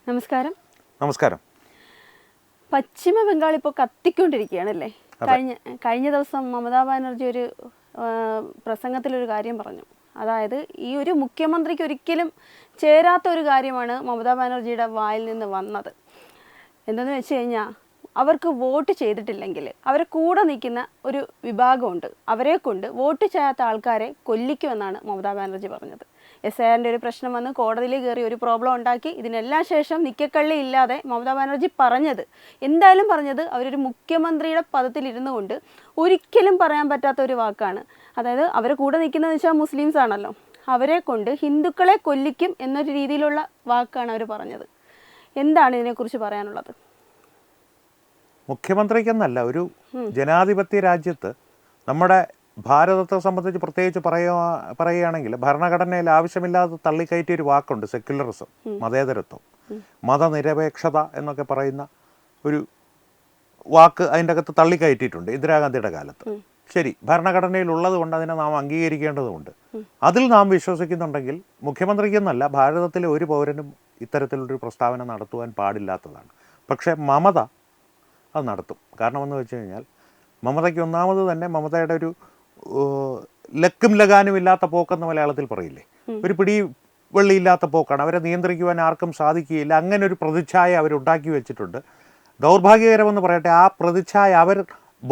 നമസ്കാരം. നമസ്കാരം. പശ്ചിമ ബംഗാൾ ഇപ്പോൾ കത്തിക്കൊണ്ടിരിക്കുകയാണല്ലേ. കഴിഞ്ഞ ദിവസം മമതാ ബാനർജി ഒരു പ്രസംഗത്തിലൊരു കാര്യം പറഞ്ഞു. അതായത് ഈ ഒരു മുഖ്യമന്ത്രിക്ക് ഒരിക്കലും ചേരാത്ത ഒരു കാര്യമാണ് മമതാ ബാനർജിയുടെ വായിൽ നിന്ന് വന്നത്. എന്തെന്ന് വെച്ച് കഴിഞ്ഞാൽ, അവർക്ക് വോട്ട് ചെയ്തിട്ടില്ലെങ്കിൽ അവരെ കൂടെ നിൽക്കുന്ന ഒരു വിഭാഗമുണ്ട്, അവരെ കൊണ്ട് വോട്ട് ചെയ്യാത്ത ആൾക്കാരെ കൊല്ലിക്കുമെന്നാണ് മമതാ ബാനർജി പറഞ്ഞത്. SIRൻ്റെ ഒരു പ്രശ്നം വന്ന് കോടതിയിൽ കയറി ഒരു പ്രോബ്ലം ഉണ്ടാക്കി. ഇതിനെല്ലാം ശേഷം നിക്കക്കള്ളി ഇല്ലാതെ മമതാ ബാനർജി എന്തായാലും പറഞ്ഞത് അവരൊരു മുഖ്യമന്ത്രിയുടെ പദത്തിലിരുന്നു കൊണ്ട് ഒരിക്കലും പറയാൻ പറ്റാത്ത ഒരു വാക്കാണ്. അതായത് അവരെ കൂടെ നിൽക്കുന്നതെന്ന് വെച്ചാൽ മുസ്ലിംസ് ആണല്ലോ, അവരെ കൊണ്ട് ഹിന്ദുക്കളെ കൊല്ലിക്കും എന്നൊരു രീതിയിലുള്ള വാക്കാണ് അവർ പറഞ്ഞത്. എന്താണ് ഇതിനെക്കുറിച്ച് പറയാനുള്ളത്? മുഖ്യമന്ത്രിക്കെന്നല്ല, ഒരു ജനാധിപത്യ രാജ്യത്ത് നമ്മുടെ ഭാരതത്തെ സംബന്ധിച്ച് പ്രത്യേകിച്ച് പറയുകയാണെങ്കിൽ ഭരണഘടനയിൽ ആവശ്യമില്ലാതെ തള്ളിക്കയറ്റിയ ഒരു വാക്കുണ്ട്, സെക്യുലറിസം, മതേതരത്വം, മതനിരപേക്ഷത എന്നൊക്കെ പറയുന്ന ഒരു വാക്ക് അതിൻ്റെ അകത്ത് തള്ളിക്കയറ്റിയിട്ടുണ്ട് ഇന്ദിരാഗാന്ധിയുടെ കാലത്ത്. ശരി, ഭരണഘടനയിൽ ഉള്ളത് കൊണ്ട് അതിനെ നാം അംഗീകരിക്കേണ്ടതുണ്ട്. അതിൽ നാം വിശ്വസിക്കുന്നുണ്ടെങ്കിൽ മുഖ്യമന്ത്രിക്കെന്നല്ല, ഭാരതത്തിലെ ഒരു പൗരനും ഇത്തരത്തിലൊരു പ്രസ്താവന നടത്തുവാൻ പാടില്ലാത്തതാണ്. പക്ഷേ മമത അത് നടത്തും. കാരണമെന്ന് വെച്ച് കഴിഞ്ഞാൽ, മമതയ്ക്ക് ഒന്നാമത് തന്നെ മമതയുടെ ഒരു ലക്കും ലഗാനും ഇല്ലാത്ത പോക്കെന്ന് മലയാളത്തിൽ പറയില്ലേ, ഒരു പിടി വെള്ളിയില്ലാത്ത പോക്കാണ്. അവരെ നിയന്ത്രിക്കുവാൻ ആർക്കും സാധിക്കുകയില്ല. അങ്ങനെ ഒരു പ്രതിച്ഛായ അവരുണ്ടാക്കി വെച്ചിട്ടുണ്ട്. ദൗർഭാഗ്യകരമെന്ന് പറയട്ടെ, ആ പ്രതിച്ഛായ അവർ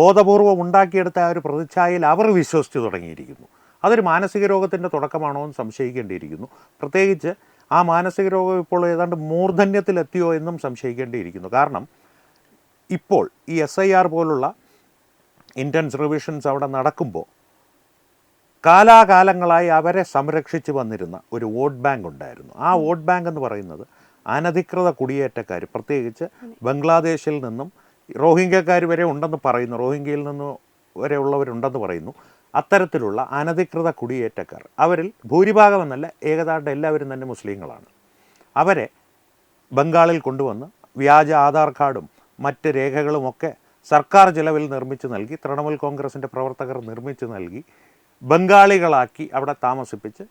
ബോധപൂർവം ഉണ്ടാക്കിയെടുത്ത ആ ഒരു പ്രതിച്ഛായയിൽ അവർ വിശ്വസിച്ച് തുടങ്ങിയിരിക്കുന്നു. അതൊരു മാനസിക രോഗത്തിൻ്റെ തുടക്കമാണോ എന്ന് സംശയിക്കേണ്ടിയിരിക്കുന്നു. പ്രത്യേകിച്ച് ആ മാനസിക രോഗം ഇപ്പോൾ ഏതാണ്ട് മൂർധന്യത്തിലെത്തിയോ എന്നും സംശയിക്കേണ്ടിയിരിക്കുന്നു. കാരണം ഇപ്പോൾ ഈ SIR പോലുള്ള ഇൻറ്റൻസ് റിവിഷൻസ് അവിടെ നടക്കുമ്പോൾ കാലാകാലങ്ങളായി അവരെ സംരക്ഷിച്ച് വന്നിരുന്ന ഒരു വോട്ട് ബാങ്ക് ഉണ്ടായിരുന്നു. ആ വോട്ട് ബാങ്ക് എന്ന് പറയുന്നത് അനധികൃത കുടിയേറ്റക്കാർ, പ്രത്യേകിച്ച് ബംഗ്ലാദേശിൽ നിന്നും റോഹിംഗ്യക്കാർ വരെ ഉണ്ടെന്ന് പറയുന്നു, റോഹിംഗ്യയിൽ നിന്ന് വരെ ഉള്ളവരുണ്ടെന്ന് പറയുന്നു. അത്തരത്തിലുള്ള അനധികൃത കുടിയേറ്റക്കാർ, അവരിൽ ഭൂരിഭാഗമെന്നല്ല ഏകദേശം എല്ലാവരും തന്നെ മുസ്ലിങ്ങളാണ്. അവരെ ബംഗാളിൽ കൊണ്ടുവന്ന് വ്യാജ ആധാർ കാർഡും മറ്റ് രേഖകളുമൊക്കെ സർക്കാർ ചിലവിൽ നിർമ്മിച്ച് നൽകി, തൃണമൂൽ കോൺഗ്രസിൻ്റെ പ്രവർത്തകർ നിർമ്മിച്ച് നൽകി, ബംഗാളികളാക്കി അവിടെ താമസിപ്പിച്ച്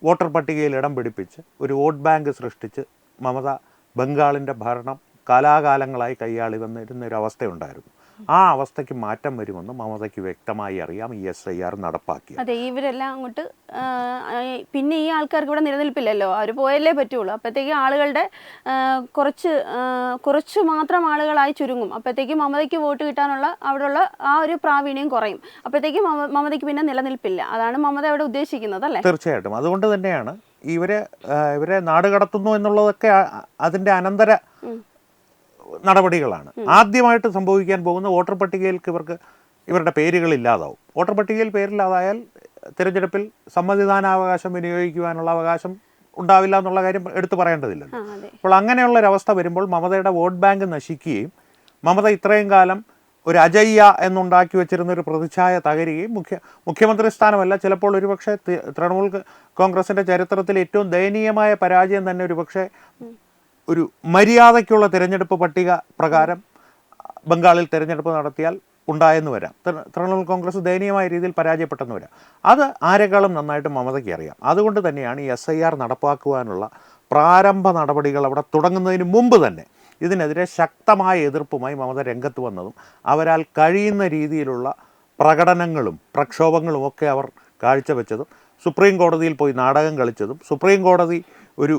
വോട്ടർ പട്ടികയിൽ ഇടം പിടിപ്പിച്ച് ഒരു വോട്ട് ബാങ്ക് സൃഷ്ടിച്ച് മമത ബംഗാളിൻ്റെ ഭരണം കാലാകാലങ്ങളായി കൈയാളി വന്നിരുന്നൊരവസ്ഥയുണ്ടായിരുന്നു. ആ അവസ്ഥയ്ക്ക് മാറ്റം വരുമെന്ന് മമതയ്ക്ക് വ്യക്തമായി അറിയാം. ഈ SIR നടപ്പാക്കി. അതെ, ഇവരെല്ലാം അങ്ങോട്ട് പിന്നെ ഈ ആൾക്കാർക്ക് ഇവിടെ നിലനിൽപ്പില്ലല്ലോ, അവർ പോയല്ലേ പറ്റുള്ളൂ. അപ്പോഴത്തേക്ക് ആളുകളുടെ കുറച്ച് മാത്രം ആളുകളായി ചുരുങ്ങും. അപ്പോഴത്തേക്ക് മമതയ്ക്ക് വോട്ട് കിട്ടാനുള്ള അവിടെയുള്ള ആ ഒരു പ്രാവീണ്യം കുറയും. അപ്പോഴത്തേക്ക് മമതയ്ക്ക് പിന്നെ നിലനിൽപ്പില്ല. അതാണ് മമത അവിടെ ഉദ്ദേശിക്കുന്നത്, അല്ലേ? തീർച്ചയായിട്ടും. അതുകൊണ്ട് തന്നെയാണ് ഇവരെ നാട് കടത്തുന്നു എന്നുള്ളതൊക്കെ അതിൻ്റെ അനന്തര നടപടികളാണ്. ആദ്യമായിട്ട് സംഭവിക്കാൻ പോകുന്ന വോട്ടർ പട്ടികയിൽ ഇവരുടെ പേരുകളില്ലാതാവും. വോട്ടർ പട്ടികയിൽ പേരില്ലാതായാൽ തിരഞ്ഞെടുപ്പിൽ സമ്മതിദാനാവകാശം വിനിയോഗിക്കുവാനുള്ള അവകാശം ഉണ്ടാവില്ല എന്നുള്ള കാര്യം എടുത്തു പറയേണ്ടതില്ലല്ലോ. അപ്പോൾ അങ്ങനെയുള്ളൊരവസ്ഥ വരുമ്പോൾ മമതയുടെ വോട്ട് ബാങ്ക് നശിക്കുകയും മമത ഇത്രയും കാലം ഒരു അജയ്യ എന്നുണ്ടാക്കി വെച്ചിരുന്ന ഒരു പ്രതിച്ഛായ തകരുകയും മുഖ്യമന്ത്രി സ്ഥാനമല്ല, ചിലപ്പോൾ ഒരുപക്ഷെ തൃണമൂൽ കോൺഗ്രസിൻ്റെ ചരിത്രത്തിൽ ഏറ്റവും ദയനീയമായ പരാജയം തന്നെ ഒരുപക്ഷെ ഒരു മര്യാദയ്ക്കുള്ള തിരഞ്ഞെടുപ്പ് പട്ടിക പ്രകാരം ബംഗാളിൽ തിരഞ്ഞെടുപ്പ് നടത്തിയാൽ ഉണ്ടായെന്ന് വരാം. തൃണമൂൽ കോൺഗ്രസ് ദയനീയമായ രീതിയിൽ പരാജയപ്പെട്ടെന്ന് വരാം. അത് ആരെക്കാളും നന്നായിട്ട് മമതയ്ക്ക് അറിയാം. അതുകൊണ്ട് തന്നെയാണ് ഈ SIR നടപ്പാക്കുവാനുള്ള പ്രാരംഭ നടപടികൾ അവിടെ തുടങ്ങുന്നതിന് മുമ്പ് തന്നെ ഇതിനെതിരെ ശക്തമായ എതിർപ്പുമായി മമത രംഗത്ത് വന്നതും അവരാൽ കഴിയുന്ന രീതിയിലുള്ള പ്രകടനങ്ങളും പ്രക്ഷോഭങ്ങളും ഒക്കെ അവർ കാഴ്ചവെച്ചതും സുപ്രീം കോടതിയിൽ പോയി നാടകം കളിച്ചതും സുപ്രീം കോടതി ഒരു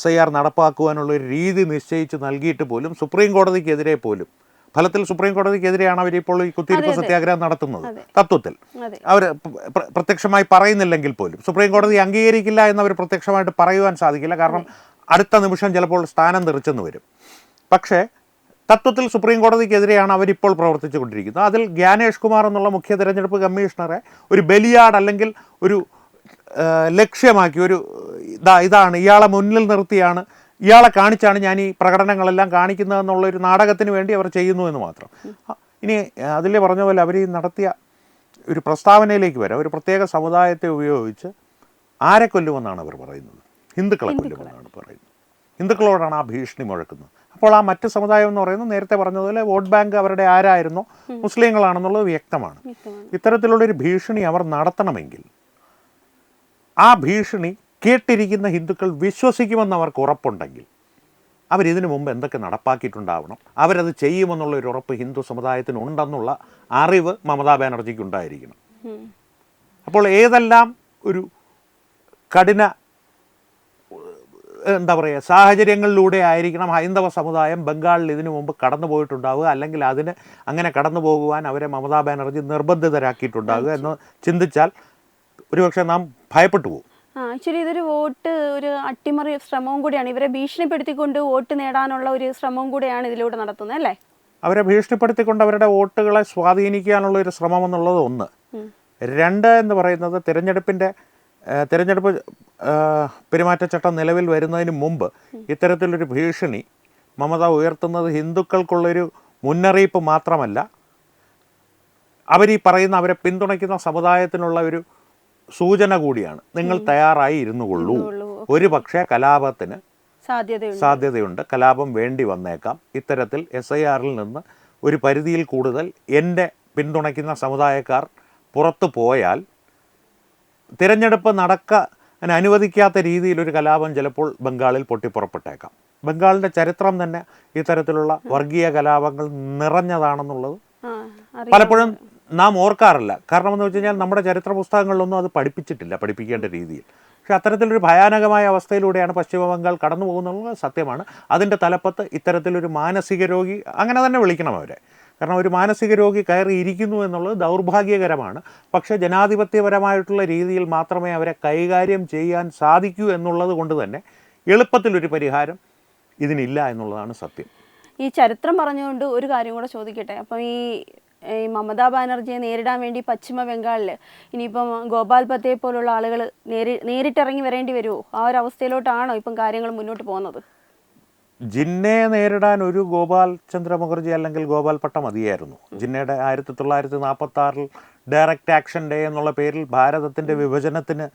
SIR നടപ്പാക്കുവാനുള്ള ഒരു രീതി നിശ്ചയിച്ച് നൽകിയിട്ട് പോലും സുപ്രീം കോടതിക്കെതിരെ പോലും, ഫലത്തിൽ സുപ്രീം കോടതിക്കെതിരെയാണ് അവരിപ്പോൾ ഈ കുത്തിയിരിപ്പ് സത്യാഗ്രഹം നടത്തുന്നത്. തത്വത്തിൽ അവർ പ്രത്യക്ഷമായി പറയുന്നില്ലെങ്കിൽ പോലും സുപ്രീം കോടതി അംഗീകരിക്കില്ല എന്നവർ പ്രത്യക്ഷമായിട്ട് പറയുവാൻ സാധിക്കില്ല. കാരണം അടുത്ത നിമിഷം ചിലപ്പോൾ സ്ഥാനം തെറിച്ചെന്ന് വരും. പക്ഷേ തത്വത്തിൽ സുപ്രീം കോടതിക്കെതിരെയാണ് അവരിപ്പോൾ പ്രവർത്തിച്ചു കൊണ്ടിരിക്കുന്നത്. അതിൽ ജ്ഞാനേഷ് കുമാർ എന്നുള്ള മുഖ്യ തെരഞ്ഞെടുപ്പ് കമ്മീഷണറെ ഒരു ബലിയാട് അല്ലെങ്കിൽ ഒരു ലക്ഷ്യമാക്കി, ഇതാണ് ഇയാളെ മുന്നിൽ നിർത്തിയാണ്, ഇയാളെ കാണിച്ചാണ് ഞാൻ ഈ പ്രകടനങ്ങളെല്ലാം കാണിക്കുന്നതെന്നുള്ളൊരു നാടകത്തിന് വേണ്ടി അവർ ചെയ്യുന്നു എന്ന് മാത്രം. ഇനി അതിൽ പറഞ്ഞ പോലെ അവർ ഈ നടത്തിയ ഒരു പ്രസ്താവനയിലേക്ക് വരാം. ഒരു പ്രത്യേക സമുദായത്തെ ഉപയോഗിച്ച് ആരെ കൊല്ലുമെന്നാണ് അവർ പറയുന്നത്? ഹിന്ദുക്കളെ കൊല്ലുമെന്നാണ് പറയുന്നത്. ഹിന്ദുക്കളോടാണ് ആ ഭീഷണി മുഴക്കുന്നത്. അപ്പോൾ ആ മറ്റ് സമുദായം എന്ന് പറയുന്നത് നേരത്തെ പറഞ്ഞതുപോലെ വോട്ട് ബാങ്ക് അവരുടെ ആരായിരുന്നോ മുസ്ലിങ്ങളാണെന്നുള്ളത് വ്യക്തമാണ്. ഇത്തരത്തിലുള്ളൊരു ഭീഷണി അവർ നടത്തണമെങ്കിൽ ആ ഭീഷണി കേട്ടിരിക്കുന്ന ഹിന്ദുക്കൾ വിശ്വസിക്കുമെന്ന് അവർക്ക് ഉറപ്പുണ്ടെങ്കിൽ അവരിതിനു മുമ്പ് എന്തൊക്കെ നടപ്പാക്കിയിട്ടുണ്ടാവണം, അവരത് ചെയ്യുമെന്നുള്ളൊരു ഉറപ്പ് ഹിന്ദു സമുദായത്തിനുണ്ടെന്നുള്ള അറിവ് മമതാ ബാനർജിക്ക് ഉണ്ടായിരിക്കണം. അപ്പോൾ ഏതെല്ലാം ഒരു കഠിന എന്താ പറയുക സാഹചര്യങ്ങളിലൂടെ ആയിരിക്കണം ഹൈന്ദവ സമുദായം ബംഗാളിൽ ഇതിനു മുമ്പ് കടന്നു പോയിട്ടുണ്ടാവുക, അല്ലെങ്കിൽ അതിന് അങ്ങനെ കടന്നു പോകുവാൻ അവരെ മമതാ ബാനർജി നിർബന്ധിതരാക്കിയിട്ടുണ്ടാവുക എന്ന് ചിന്തിച്ചാൽ ഒരുപക്ഷെ നാം ഭയപ്പെട്ടു പോകും. ആക്ച്വലി ഇതൊരു വോട്ട് ഒരു അട്ടിമറി ശ്രമവും കൂടിയാണ്. ഇവരെ ഭീഷണിപ്പെടുത്തിക്കൊണ്ട് വോട്ട് നേടാനുള്ള ഒരു ശ്രമവും കൂടിയാണ് ഇതിലൂടെ നടത്തുന്നത് അല്ലേ? അവരെ ഭീഷണിപ്പെടുത്തിക്കൊണ്ട് അവരുടെ വോട്ടുകളെ സ്വാധീനിക്കാനുള്ള ഒരു ശ്രമം എന്നുള്ളത് ഒന്ന്. രണ്ട് എന്ന് പറയുന്നത് തിരഞ്ഞെടുപ്പ് പെരുമാറ്റച്ചട്ടം നിലവിൽ വരുന്നതിന് മുമ്പ് ഇത്തരത്തിലൊരു ഭീഷണി മമത ഉയർത്തുന്നത് ഹിന്ദുക്കൾക്കുള്ളൊരു മുന്നറിയിപ്പ് മാത്രമല്ല, അവരീ പറയുന്ന അവരെ പിന്തുണയ്ക്കുന്ന സമുദായത്തിനുള്ള ഒരു സൂചന കൂടിയാണ്. നിങ്ങൾ തയ്യാറായി ഇരുന്നു കൊള്ളൂ, ഒരു പക്ഷേ കലാപത്തിന് സാധ്യതയുണ്ട്, കലാപം വേണ്ടി വന്നേക്കാം. ഇത്തരത്തിൽ SIRൽ നിന്ന് ഒരു പരിധിയിൽ കൂടുതൽ എൻ്റെ പിന്തുണയ്ക്കുന്ന സമുദായക്കാർ പുറത്തു പോയാൽ തിരഞ്ഞെടുപ്പ് നടക്കാൻ അനുവദിക്കാത്ത രീതിയിലൊരു കലാപം ചിലപ്പോൾ ബംഗാളിൽ പൊട്ടിപ്പുറപ്പെട്ടേക്കാം. ബംഗാളിൻ്റെ ചരിത്രം തന്നെ ഇത്തരത്തിലുള്ള വർഗീയ കലാപങ്ങൾ നിറഞ്ഞതാണെന്നുള്ളത് പലപ്പോഴും നാം ഓർക്കാറില്ല. കാരണം എന്ന് വെച്ച് കഴിഞ്ഞാൽ നമ്മുടെ ചരിത്ര പുസ്തകങ്ങളിലൊന്നും അത് പഠിപ്പിക്കേണ്ട രീതിയിൽ. പക്ഷേ അത്തരത്തിലൊരു ഭയാനകമായ അവസ്ഥയിലൂടെയാണ് പശ്ചിമ ബംഗാൾ കടന്നു പോകുന്നത് സത്യമാണ്. അതിൻ്റെ തലപ്പത്ത് ഇത്തരത്തിലൊരു മാനസിക രോഗി, അങ്ങനെ തന്നെ വിളിക്കണം അവരെ, കാരണം ഒരു മാനസിക രോഗി കയറിയിരിക്കുന്നു എന്നുള്ളത് ദൗർഭാഗ്യകരമാണ്. പക്ഷേ ജനാധിപത്യപരമായിട്ടുള്ള രീതിയിൽ മാത്രമേ അവരെ കൈകാര്യം ചെയ്യാൻ സാധിക്കൂ എന്നുള്ളത് കൊണ്ട് തന്നെ എളുപ്പത്തിലൊരു പരിഹാരം ഇതിനില്ല എന്നുള്ളതാണ് സത്യം. ഈ ചരിത്രം പറഞ്ഞുകൊണ്ട് ഒരു കാര്യം കൂടെ ചോദിക്കട്ടെ. അപ്പം ഈ മമതാ ബാനർജിയെ നേരിടാൻ വേണ്ടി പശ്ചിമ ബംഗാളിൽ ഇനിയിപ്പം ഗോപാൽ പത്തയെ പോലുള്ള ആളുകൾ നേരിട്ടിറങ്ങി വരേണ്ടി വരുമോ? ആ ഒരു അവസ്ഥയിലോട്ടാണോ ഇപ്പം കാര്യങ്ങൾ മുന്നോട്ട് പോകുന്നത്? ജിന്നയെ നേരിടാൻ ഒരു ഗോപാൽ ചന്ദ്ര മുഖർജി അല്ലെങ്കിൽ ഗോപാൽ പട്ട മതിയായിരുന്നു. ജിന്നയുടെ 1946 ഡയറക്റ്റ് ആക്ഷൻ ഡേ എന്നുള്ള പേരിൽ ഭാരതത്തിൻ്റെ വിഭജനത്തിന്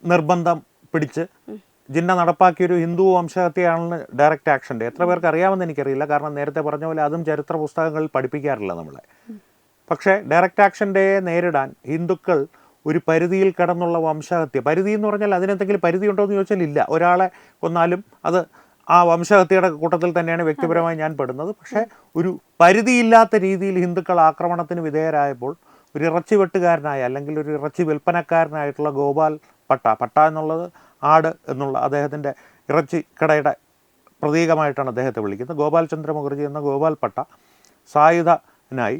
നിർബന്ധം പിടിച്ച് ജിന്ന നടപ്പാക്കിയൊരു ഹിന്ദു വംശഹത്യയാണെന്ന് ഡയറക്റ്റ് ആക്ഷൻ ഡേ. എത്ര പേർക്ക് അറിയാമെന്ന് എനിക്കറിയില്ല, കാരണം നേരത്തെ പറഞ്ഞ പോലെ അതും ചരിത്ര പുസ്തകങ്ങളിൽ പഠിപ്പിക്കാറില്ല നമ്മളെ. പക്ഷേ ഡയറക്റ്റ് ആക്ഷൻ ഡേയെ നേരിടാൻ ഹിന്ദുക്കൾ ഒരു പരിധിയിൽ കടന്നുള്ള വംശഹത്യ, പരിധി എന്ന് പറഞ്ഞാൽ അതിനെന്തെങ്കിലും പരിധി ഉണ്ടോ എന്ന് ചോദിച്ചാൽ ഇല്ല. ഒരാളെ കൊന്നാലും അത് ആ വംശഹത്യയുടെ കൂട്ടത്തിൽ തന്നെയാണ് വ്യക്തിപരമായി ഞാൻ പെടുന്നത്. പക്ഷേ ഒരു പരിധിയില്ലാത്ത രീതിയിൽ ഹിന്ദുക്കൾ ആക്രമണത്തിന് വിധേയരായപ്പോൾ ഒരു ഇറച്ചി വെട്ടുകാരനായ അല്ലെങ്കിൽ ഒരു ഇറച്ചി വിൽപ്പനക്കാരനായിട്ടുള്ള ഗോപാൽ പട്ട എന്നുള്ളത് ആട് എന്നുള്ള അദ്ദേഹത്തിൻ്റെ ഇറച്ചിക്കടയുടെ പ്രതീകമായിട്ടാണ് അദ്ദേഹത്തെ വിളിക്കുന്നത്. ഗോപാൽ ചന്ദ്ര മുഖർജി എന്ന ഗോപാൽ പട്ട സായുധനായി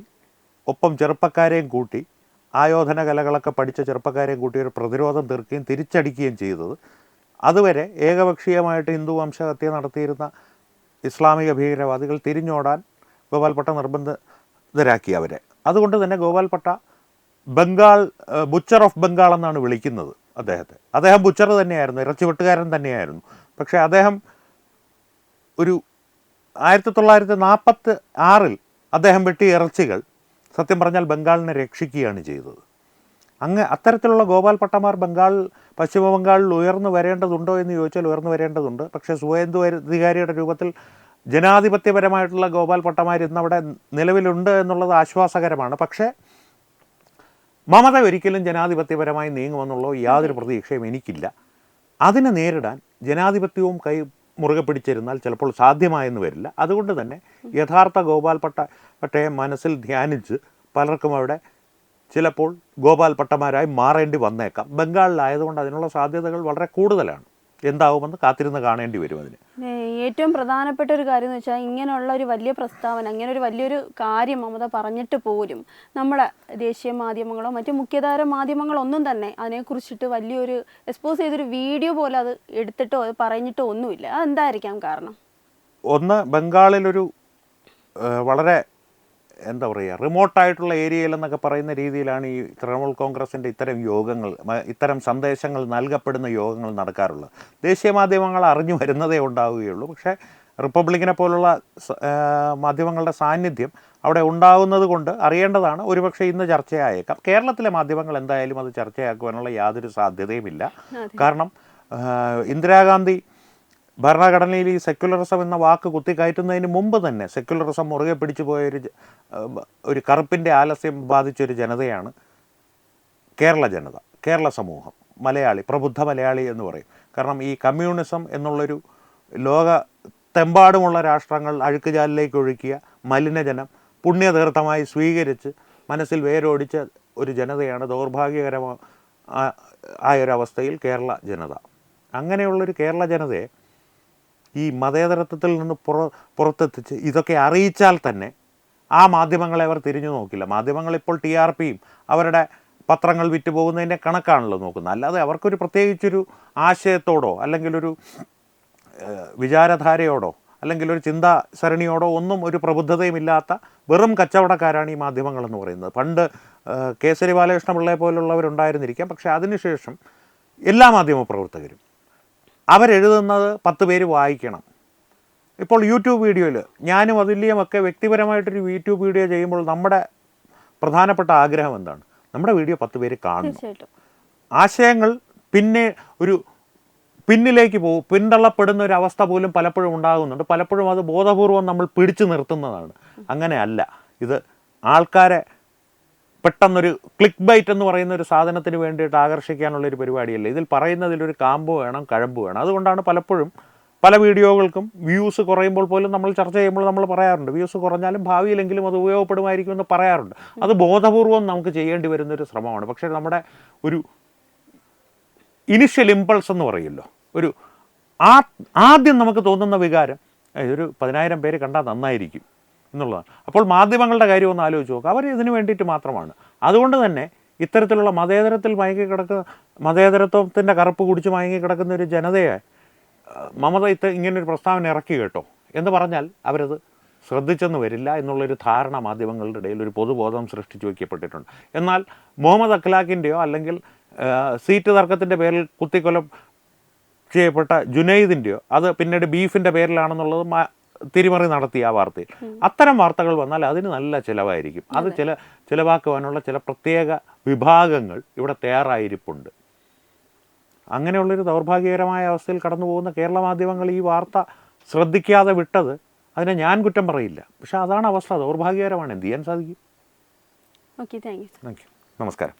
ഒപ്പം ചെറുപ്പക്കാരെയും കൂട്ടി ആയോധന കലകളൊക്കെ പഠിച്ച ചെറുപ്പക്കാരെയും കൂട്ടി ഒരു പ്രതിരോധം തീർക്കുകയും തിരിച്ചടിക്കുകയും ചെയ്തത്. അതുവരെ ഏകപക്ഷീയമായിട്ട് ഹിന്ദു വംശഹത്യ നടത്തിയിരുന്ന ഇസ്ലാമിക ഭീകരവാദികൾ തിരിഞ്ഞോടാൻ ഗോപാൽ പട്ട നിർബന്ധിതരാക്കി അവരെ. അതുകൊണ്ട് തന്നെ ഗോപാൽ പട്ട ബുച്ചർ ഓഫ് ബംഗാൾ എന്നാണ് വിളിക്കുന്നത് അദ്ദേഹത്തെ. അദ്ദേഹം ബുച്ചർ തന്നെയായിരുന്നു, ഇറച്ചി വെട്ടുകാരൻ തന്നെയായിരുന്നു. പക്ഷേ അദ്ദേഹം ഒരു 1946 അദ്ദേഹം വെട്ടിയ ഇറച്ചികൾ സത്യം പറഞ്ഞാൽ ബംഗാളിനെ രക്ഷിക്കുകയാണ് ചെയ്തത്. അത്തരത്തിലുള്ള ഗോപാൽ പട്ടമാർ പശ്ചിമ ബംഗാളിൽ ഉയർന്നു വരേണ്ടതുണ്ടോ എന്ന് ചോദിച്ചാൽ ഉയർന്നു വരേണ്ടതുണ്ട്. പക്ഷേ സ്വയന്തു അധികാരിയുടെ രൂപത്തിൽ ജനാധിപത്യപരമായിട്ടുള്ള ഗോപാൽ പട്ടമാർ ഇന്നവിടെ നിലവിലുണ്ട് എന്നുള്ളത് ആശ്വാസകരമാണ്. പക്ഷേ മമത ഒരിക്കലും ജനാധിപത്യപരമായി നീങ്ങുമെന്നുള്ള യാതൊരു പ്രതീക്ഷയും എനിക്കില്ല. അതിനെ നേരിടാൻ ജനാധിപത്യവും മുറുകെ പിടിച്ചിരുന്നാൽ ചിലപ്പോൾ സാധ്യമായെന്ന് വരില്ല. അതുകൊണ്ട് തന്നെ യഥാർത്ഥ ഗോപാൽ പട്ടയെ മനസ്സിൽ ധ്യാനിച്ച് പലർക്കും അവിടെ ചിലപ്പോൾ ഗോപാൽ പട്ടമാരായി മാറേണ്ടി വന്നേക്കാം. ബംഗാളിലായതുകൊണ്ട് അതിനുള്ള സാധ്യതകൾ വളരെ കൂടുതലാണ്. എന്താവുമെന്ന് കാത്തിരുന്ന് കാണേണ്ടി വരും. അതിന് ഏറ്റവും പ്രധാനപ്പെട്ട ഒരു കാര്യം എന്ന് വെച്ചാൽ ഇങ്ങനെയുള്ള ഒരു വലിയ പ്രസ്താവന, ഇങ്ങനെ ഒരു വലിയൊരു കാര്യം മമത പറഞ്ഞിട്ട് പോലും നമ്മുടെ ദേശീയ മാധ്യമങ്ങളോ മറ്റു മുഖ്യധാര മാധ്യമങ്ങളോ ഒന്നും തന്നെ അതിനെക്കുറിച്ചിട്ട് വലിയൊരു എക്സ്പോസ് ചെയ്തൊരു വീഡിയോ പോലെ അത് എടുത്തിട്ടോ അത് പറഞ്ഞിട്ടോ ഒന്നുമില്ല. അതെന്തായിരിക്കാം കാരണം? ഒന്ന്, ബംഗാളിലൊരു വളരെ എന്താ പറയുക റിമോട്ടായിട്ടുള്ള ഏരിയയിലെന്നൊക്കെ പറയുന്ന രീതിയിലാണ് ഈ തൃണമൂൽ കോൺഗ്രസിൻ്റെ ഇത്തരം യോഗങ്ങൾ, ഇത്തരം സന്ദേശങ്ങൾ നൽകപ്പെടുന്ന യോഗങ്ങൾ നടക്കാറുള്ളത്. ദേശീയ മാധ്യമങ്ങൾ അറിഞ്ഞു വരുന്നതേ ഉണ്ടാവുകയുള്ളൂ. പക്ഷേ റിപ്പബ്ലിക്കിനെ പോലുള്ള മാധ്യമങ്ങളുടെ സാന്നിധ്യം അവിടെ ഉണ്ടാകുന്നത് കൊണ്ട് അറിയേണ്ടതാണ്. ഒരുപക്ഷെ ഇന്ന് ചർച്ചയായേക്കാം. കേരളത്തിലെ മാധ്യമങ്ങൾ എന്തായാലും അത് ചർച്ചയാക്കുവാനുള്ള യാതൊരു സാധ്യതയുമില്ല. കാരണം ഇന്ദിരാഗാന്ധി ഭരണഘടനയിൽ ഈ സെക്യുലറിസം എന്ന വാക്ക് കുത്തിക്കയറ്റുന്നതിന് മുമ്പ് തന്നെ സെക്യുലറിസം മുറുകെ പിടിച്ചു പോയ ഒരു കറുപ്പിൻ്റെ ആലസ്യം ബാധിച്ചൊരു ജനതയാണ് കേരള ജനത, കേരള സമൂഹം, മലയാളി, പ്രബുദ്ധ മലയാളി എന്ന് പറയും. കാരണം ഈ കമ്മ്യൂണിസം എന്നുള്ളൊരു ലോകത്തെമ്പാടുമുള്ള രാഷ്ട്രങ്ങൾ അഴുക്കുചാലിലേക്ക് ഒഴുക്കിയ മലിനജലം പുണ്യതീർത്ഥമായി സ്വീകരിച്ച് മനസ്സിൽ വേരോടിച്ച ഒരു ജനതയാണ് ആയൊരവസ്ഥയിൽ കേരള ജനത. അങ്ങനെയുള്ളൊരു കേരള ജനതയെ ഈ മതേതരത്വത്തിൽ നിന്ന് പുറത്തെത്തിച്ച് ഇതൊക്കെ അറിയിച്ചാൽ തന്നെ ആ മാധ്യമങ്ങളെ അവർ തിരിഞ്ഞു നോക്കില്ല. മാധ്യമങ്ങൾ ഇപ്പോൾ TRPയും അവരുടെ പത്രങ്ങൾ വിറ്റ് പോകുന്നതിൻ്റെ കണക്കാണല്ലോ നോക്കുന്നത്. അല്ലാതെ അവർക്കൊരു പ്രത്യേകിച്ചൊരു ആശയത്തോടോ അല്ലെങ്കിൽ ഒരു വിചാരധാരയോടോ അല്ലെങ്കിൽ ഒരു ചിന്താസരണിയോടോ ഒന്നും ഒരു പ്രബുദ്ധതയും ഇല്ലാത്ത വെറും കച്ചവടക്കാരാണ് ഈ മാധ്യമങ്ങളെന്ന് പറയുന്നത്. പണ്ട് കേസരി ബാലകൃഷ്ണപിള്ളയെ പോലുള്ളവരുണ്ടായിരുന്നിരിക്കാം. പക്ഷേ അതിനുശേഷം എല്ലാ മാധ്യമപ്രവർത്തകരും അവരെഴുതുന്നത് 10 പേര് വായിക്കണം. ഇപ്പോൾ യൂട്യൂബ് വീഡിയോയിൽ ഞാനും അതുല്യമൊക്കെ വ്യക്തിപരമായിട്ടൊരു യൂട്യൂബ് വീഡിയോ ചെയ്യുമ്പോൾ നമ്മുടെ പ്രധാനപ്പെട്ട ആഗ്രഹം എന്താണ്? നമ്മുടെ വീഡിയോ 10 പേര് കാണണം. ആശയങ്ങൾ പിന്നെ ഒരു പിന്നിലേക്ക് പോകും, പിന്തള്ളപ്പെടുന്ന ഒരു അവസ്ഥ പോലും പലപ്പോഴും ഉണ്ടാകുന്നുണ്ട്. പലപ്പോഴും അത് ബോധപൂർവം നമ്മൾ പിടിച്ചു നിർത്തുന്നതാണ്. അങ്ങനെയല്ല. ഇത് ആൾക്കാരെ പെട്ടെന്നൊരു ക്ലിക്ക് ബൈറ്റ് എന്ന് പറയുന്ന ഒരു സാധനത്തിന് വേണ്ടിയിട്ട് ആകർഷിക്കാനുള്ളൊരു പരിപാടിയല്ല. ഇതിൽ പറയുന്നതിലൊരു കാമ്പ് വേണം, കഴമ്പ് വേണം. അതുകൊണ്ടാണ് പലപ്പോഴും പല വീഡിയോകൾക്കും വ്യൂസ് കുറയുമ്പോൾ പോലും നമ്മൾ ചർച്ച ചെയ്യുമ്പോൾ നമ്മൾ പറയാറുണ്ട്, വ്യൂസ് കുറഞ്ഞാലും ഭാവിയിലെങ്കിലും അത് ഉപയോഗപ്പെടുമായിരിക്കും എന്ന് പറയാറുണ്ട്. അത് ബോധപൂർവം നമുക്ക് ചെയ്യേണ്ടി വരുന്നൊരു ശ്രമമാണ്. പക്ഷേ നമ്മുടെ ഒരു ഇനിഷ്യൽ ഇമ്പൾസ് എന്ന് പറയുമല്ലോ, ഒരു ആദ്യം നമുക്ക് തോന്നുന്ന വികാരം ഒരു 10,000 പേര് കണ്ടാൽ നന്നായിരിക്കും എന്നുള്ളതാണ്. അപ്പോൾ മാധ്യമങ്ങളുടെ കാര്യം ഒന്ന് ആലോചിച്ച് നോക്കുക. അവർ ഇതിന് വേണ്ടിയിട്ട് മാത്രമാണ്. അതുകൊണ്ട് തന്നെ ഇത്തരത്തിലുള്ള മതേതരത്വത്തിൻ്റെ കറുപ്പ് കുടിച്ച് മയങ്ങിക്കിടക്കുന്ന ഒരു ജനതയെ മമത ഇങ്ങനൊരു പ്രസ്താവന ഇറക്കി കേട്ടോ എന്ന് പറഞ്ഞാൽ അവരത് ശ്രദ്ധിച്ചെന്ന് വരില്ല എന്നുള്ളൊരു ധാരണ മാധ്യമങ്ങളുടെ ഇടയിൽ ഒരു പൊതുബോധം സൃഷ്ടിച്ചു വയ്ക്കപ്പെട്ടിട്ടുണ്ട്. എന്നാൽ മുഹമ്മദ് അഖ്ലാഖിൻ്റെയോ അല്ലെങ്കിൽ സീറ്റ് തർക്കത്തിൻ്റെ പേരിൽ കുത്തിക്കൊല ചെയ്യപ്പെട്ട ജുനൈദിൻ്റെയോ അത് പിന്നീട് ബീഫിൻ്റെ പേരിലാണെന്നുള്ളത് തിരിമറി നടത്തി ആ വാർത്തയിൽ. അത്തരം വാർത്തകൾ വന്നാൽ അതിന് നല്ല ചിലവായിരിക്കും. അത് ചിലവാക്കുവാനുള്ള ചില പ്രത്യേക വിഭാഗങ്ങൾ ഇവിടെ തയ്യാറായിരിപ്പുണ്ട്. അങ്ങനെയുള്ളൊരു ദൗർഭാഗ്യകരമായ അവസ്ഥയിൽ കടന്നു പോകുന്ന കേരള മാധ്യമങ്ങൾ ഈ വാർത്ത ശ്രദ്ധിക്കാതെ വിട്ടത് അതിനെ ഞാൻ കുറ്റം പറയില്ല. പക്ഷേ അതാണ് അവസ്ഥ. ദൗർഭാഗ്യകരമാണ്. എന്ത് ചെയ്യാൻ സാധിക്കും? Okay, thank you. നമസ്കാരം.